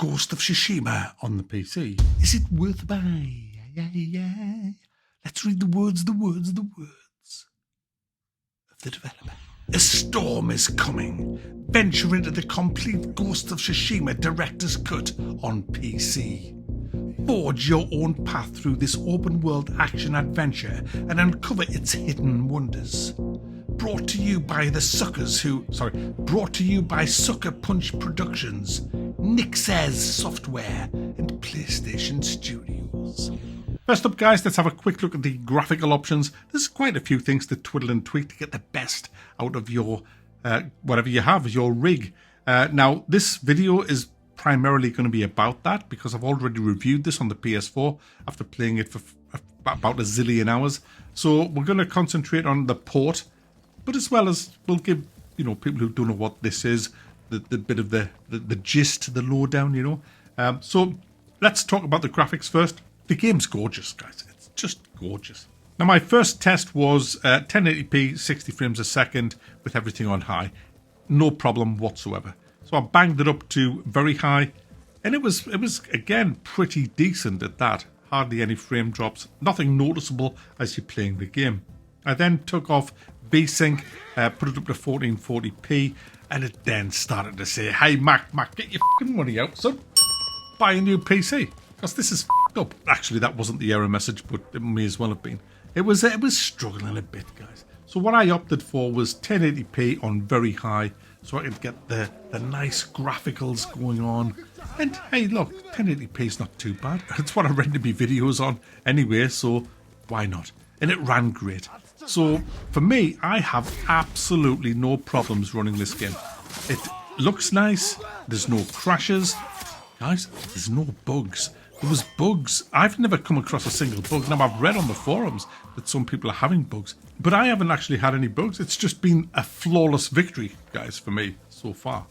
Ghost of Tsushima on the PC. Is it worth a buy? Let's read the words of the developer. A storm is coming. Venture into the complete Ghost of Tsushima Director's Cut on PC. Forge your own path through this open-world action-adventure and uncover its hidden wonders. Brought to you by Sucker Punch Productions, Nix's Software, and PlayStation Studios. First up, guys, let's have a quick look at the graphical options. There's quite a few things to twiddle and tweak to get the best out of your whatever you have, your rig. Now, this video is primarily going to be about that because I've already reviewed this on the PS4 after playing it for about a zillion hours. So we're going to concentrate on the port, but as well as we'll give people who don't know what this is the bit of the gist, the lowdown. So let's talk about the graphics first. The game's gorgeous, guys. It's just gorgeous. Now, my first test was 1080p, 60 frames a second with everything on high. No problem whatsoever. So I banged it up to very high, and it was again pretty decent at that. Hardly any frame drops, nothing noticeable as you're playing the game. I then took off VSync, put it up to 1440p, and it then started to say, "Hey Mac, get your fucking money out, son. Buy a new PC, because this is fucked up." Actually, that wasn't the error message, but it may as well have been. It was struggling a bit, guys. So what I opted for was 1080p on very high, so I could get the nice graphics going on. And hey, look, 1080p is not too bad. It's what I render my videos on anyway, so why not? And it ran great. So for me, I have absolutely no problems running this game. It looks nice. There's no crashes. Guys, there's no bugs. There was bugs. I've never come across a single bug. Now, I've read on the forums that some people are having bugs, but I haven't actually had any bugs. It's just been a flawless victory, guys, for me so far.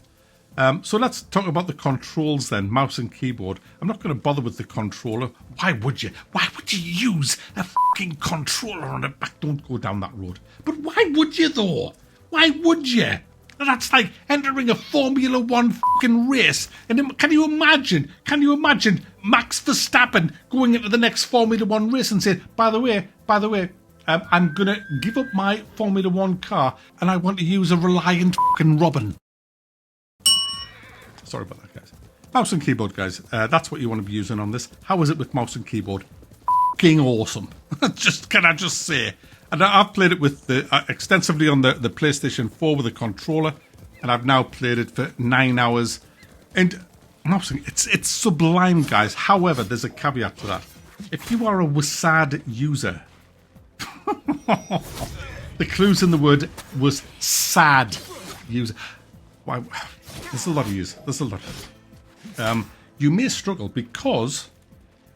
So let's talk about the controls then, mouse and keyboard. I'm not going to bother with the controller. Why would you? Why would you use a fucking controller on the back? Don't go down that road. But why would you, though? Why would you? That's like entering a Formula 1 fucking race. And can you imagine Max Verstappen going into the next Formula 1 race and saying, by the way, I'm going to give up my Formula 1 car and I want to use a Reliant fucking Robin. Sorry about that, guys. Mouse and keyboard, guys. That's what you want to be using on this. How is it with mouse and keyboard? Fucking awesome. Can I just say? And I've played it with extensively on the PlayStation 4 with a controller, and I've now played it for 9 hours. And it's sublime, guys. However, there's a caveat to that. If you are a WASD user, the clues in the word was sad user. Why? There's a lot of use. You may struggle because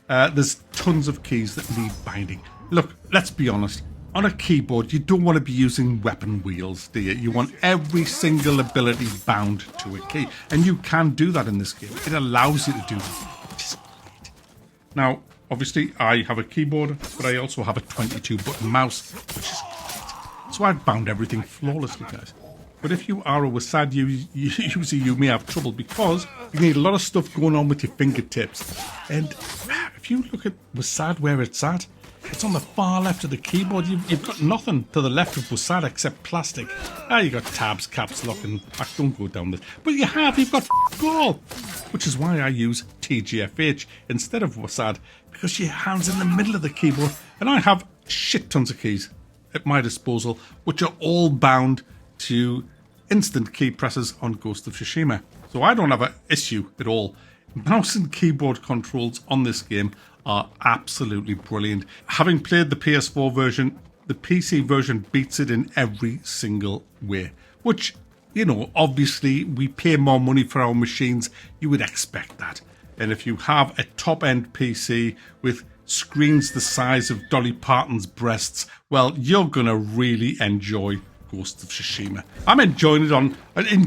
there's tons of keys that need binding. Look, let's be honest. On a keyboard, you don't want to be using weapon wheels, do you? You want every single ability bound to a key. And you can do that in this game. It allows you to do that, which is great. Now, obviously, I have a keyboard, but I also have a 22-button mouse, which is great. So I've bound everything flawlessly, guys. But if you are a WASD user, you may have trouble because you need a lot of stuff going on with your fingertips. And if you look at WASD where it's at, it's on the far left of the keyboard. You've got nothing to the left of WASD except plastic. You've got tabs, caps, lock, and don't go down this. But you've got all. Which is why I use TGFH instead of WASD, because your hand's in the middle of the keyboard. And I have shit tons of keys at my disposal, which are all bound to instant key presses on Ghost of Tsushima. So I don't have an issue at all. Mouse and keyboard controls on this game are absolutely brilliant. Having played the PS4 version, the PC version beats it in every single way. Which, obviously we pay more money for our machines. You would expect that. And if you have a top-end PC with screens the size of Dolly Parton's breasts, well, you're going to really enjoy Ghost of Tsushima. I'm enjoying it in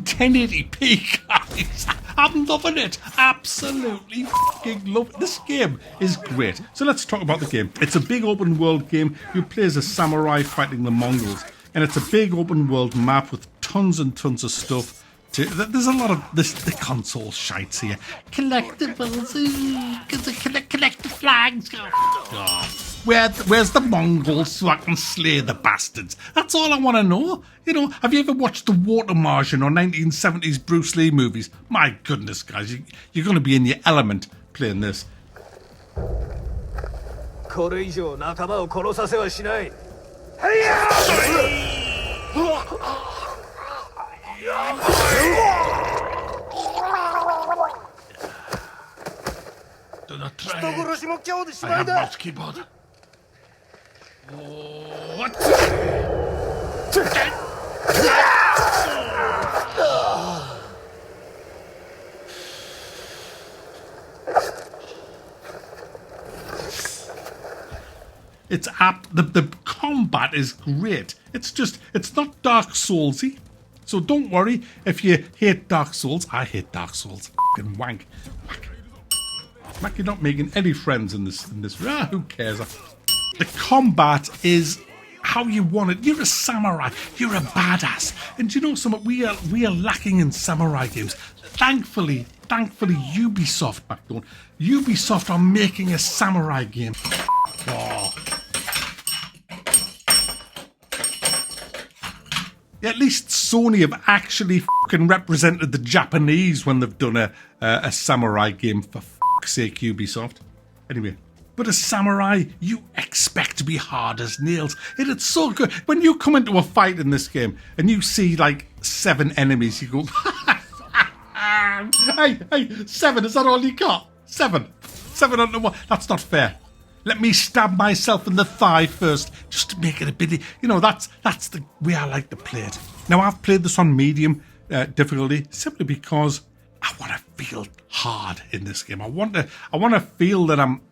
1080p, guys. I'm loving it. Absolutely fucking love it. This game is great. So let's talk about the game. It's a big open world game. You play as a samurai fighting the Mongols. And it's a big open world map with tons and tons of stuff There's a lot of the console shites here. Collectibles, collect the flags. Oh. Where's the Mongols so I can slay the bastards? That's all I want to know. You know, have you ever watched The Water Martian or 1970s Bruce Lee movies? My goodness, guys, you're going to be in your element playing this. これ以上仲間を殺させはしない。 Do not try. I have mouse keyboard. Oh, what? It's the combat is great. It's not Dark Soulsy. So don't worry if you hate Dark Souls. I hate Dark Souls. Fucking wank. Mac, you're not making any friends in this. Who cares? The combat is how you want it. You're a samurai. You're a badass. And do you know something? We are lacking in samurai games. Thankfully, Ubisoft, Ubisoft are making a samurai game. Oh. At least Sony have actually fucking represented the Japanese when they've done a samurai game, for fuck's sake, Ubisoft. Anyway, but as samurai, you expect to be hard as nails. It's so good. When you come into a fight in this game and you see like 7 enemies, you go, hey, 7, is that all you got? 7 on one. That's not fair. Let me stab myself in the thigh first, just to make it a bit. You know, that's the way I like to play it. Now, I've played this on medium difficulty simply because I want to feel hard in this game. I want to feel that I'm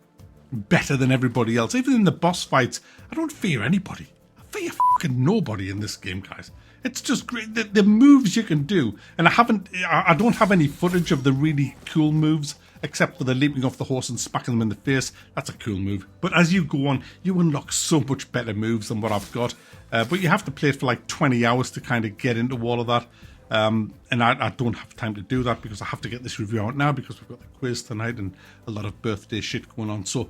better than everybody else. Even in the boss fights, I don't fear anybody. I fear fucking nobody in this game, guys. It's just great. The moves you can do, and I don't have any footage of the really cool moves, except for the leaping off the horse and smacking them in the face. That's a cool move. But as you go on, you unlock so much better moves than what I've got. But you have to play it for like 20 hours to kind of get into all of that. And I don't have time to do that because I have to get this review out now because we've got the quiz tonight and a lot of birthday shit going on. So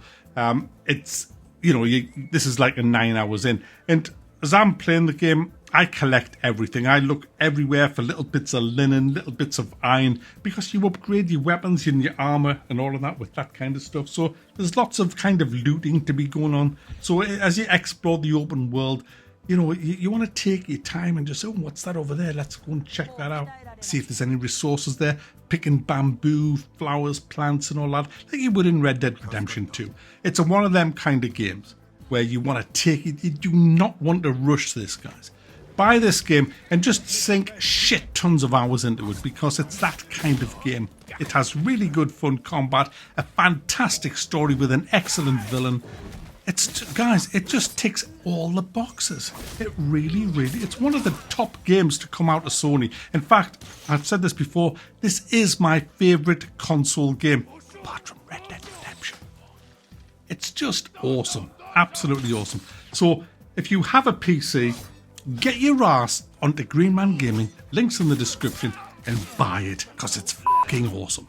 it's, you know, this is like a 9 hours in. And as I'm playing the game, I collect everything. I look everywhere for little bits of linen, little bits of iron, because you upgrade your weapons and your armor and all of that with that kind of stuff. So there's lots of kind of looting to be going on. So as you explore the open world, you know, you want to take your time and just, oh, what's that over there? Let's go and check that out. See if there's any resources there. Picking bamboo, flowers, plants and all that, like you would in Red Dead Redemption 2. It's one of them kind of games where you want to take it. You do not want to rush this, guys. Buy this game and just sink shit tons of hours into it because it's that kind of game. It has really good fun combat, a fantastic story with an excellent villain. Guys, it just ticks all the boxes. It really, it's one of the top games to come out of Sony. In fact, I've said this before, this is my favourite console game, apart from Red Dead Redemption. It's just awesome. Absolutely awesome. So, if you have a PC, get your ass onto Green Man Gaming, links in the description, and buy it, because it's fucking awesome.